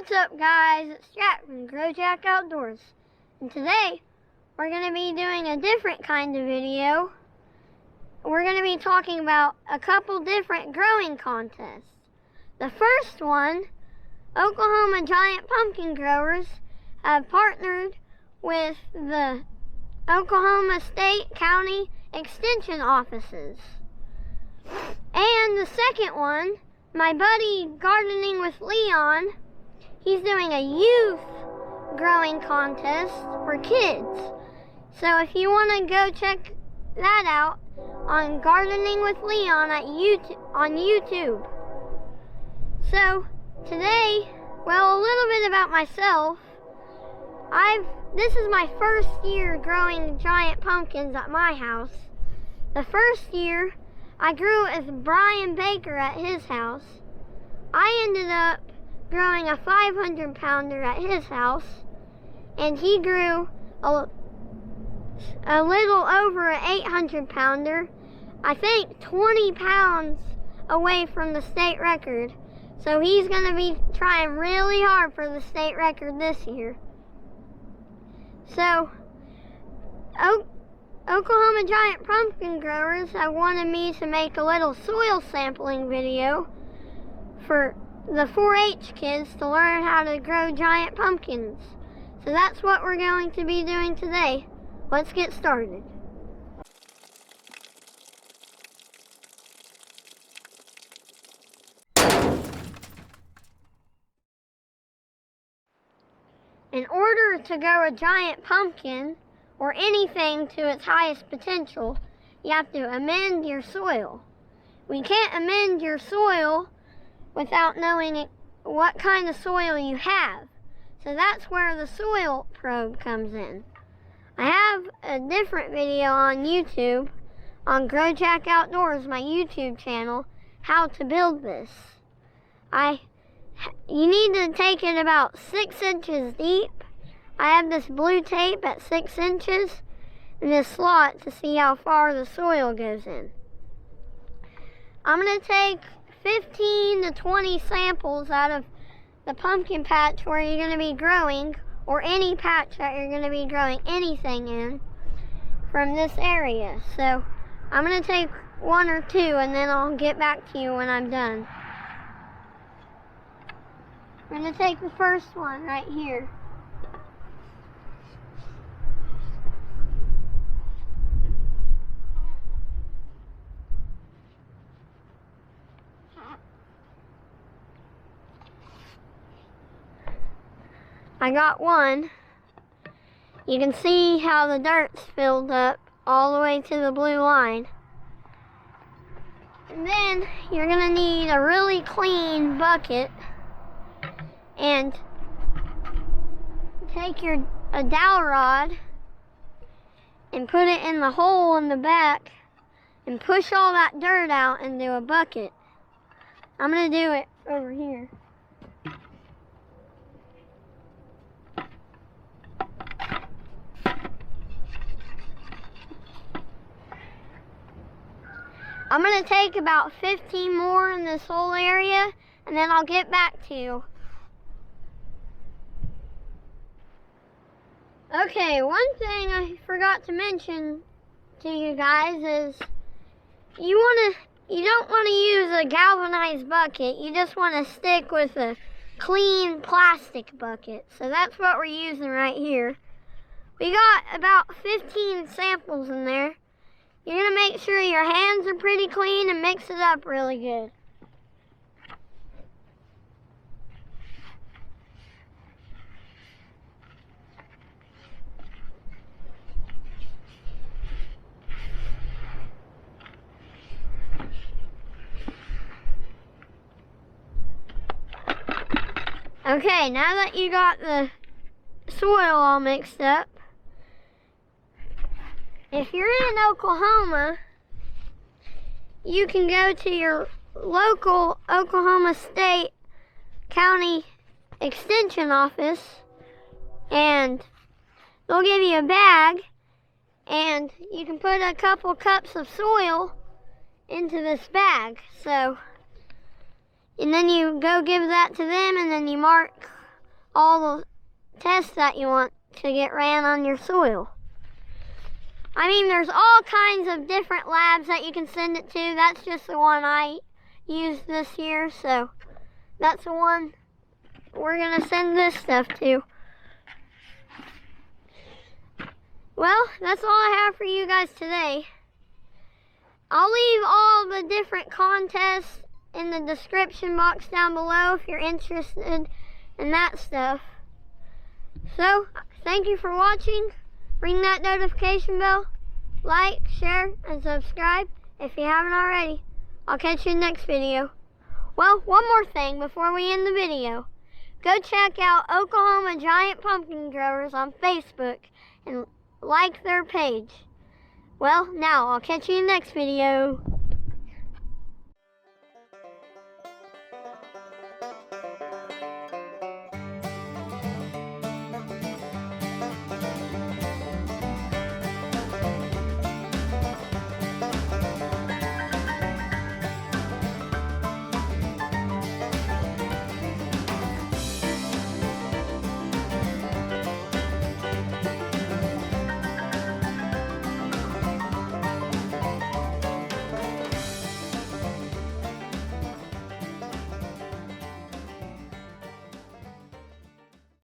What's up, guys? It's Jack from GrowJack Outdoors, and today we're going to be doing a different kind of video. We're going to be talking about a couple different growing contests. The first one, Oklahoma giant pumpkin growers have partnered with the Oklahoma State County Extension offices. And the second one, my buddy Gardening with Leon, he's doing a youth growing contest for kids. So if you want to go check that out on Gardening with Leon on YouTube. So today, well, a little bit about myself. This is my first year growing giant pumpkins at my house. The first year, I grew with Brian Baker at his house. I ended up growing a 500-pounder at his house, and he grew a little over an 800-pounder, I think 20 pounds away from the state record. So he's going to be trying really hard for the state record this year. So, Oklahoma giant pumpkin growers have wanted me to make a little soil sampling video for the 4-H kids to learn how to grow giant pumpkins. So that's what we're going to be doing today. Let's get started. In order to grow a giant pumpkin, or anything to its highest potential, you have to amend your soil. We can't amend your soil without knowing what kind of soil you have. So that's where the soil probe comes in. I have a different video on YouTube, on GrowJack Outdoors, my YouTube channel, how to build this. You need to take it about 6 inches deep. I have this blue tape at 6 inches in this slot to see how far the soil goes in. I'm going to take 15 to 20 samples out of the pumpkin patch where you're going to be growing, or any patch that you're going to be growing anything in from this area. So I'm going to take 1 or 2 and then I'll get back to you when I'm done. I'm going to take the first one right here. I got one. You can see how the dirt's filled up all the way to the blue line. And then you're going to need a really clean bucket and take a dowel rod and put it in the hole in the back and push all that dirt out into a bucket. I'm going to do it over here. I'm going to take about 15 more in this whole area, and then I'll get back to you. Okay, one thing I forgot to mention to you guys is you don't want to use a galvanized bucket. You just want to stick with a clean plastic bucket. So that's what we're using right here. We got about 15 samples in there. You're going to make sure your hands are pretty clean and mix it up really good. Okay, now that you got the soil all mixed up, if you're in Oklahoma, you can go to your local Oklahoma State County Extension office and they'll give you a bag and you can put a couple cups of soil into this bag. So, and then you go give that to them and then you mark all the tests that you want to get ran on your soil. I mean, there's all kinds of different labs that you can send it to. That's just the one I used this year, so that's the one we're gonna send this stuff to. Well, that's all I have for you guys today. I'll leave all the different contests in the description box down below if you're interested in that stuff. So, thank you for watching. Ring that notification bell. Like, share, and subscribe if you haven't already. I'll catch you in the next video. Well, one more thing before we end the video. Go check out Oklahoma Giant Pumpkin Growers on Facebook and like their page. Well, now I'll catch you in the next video.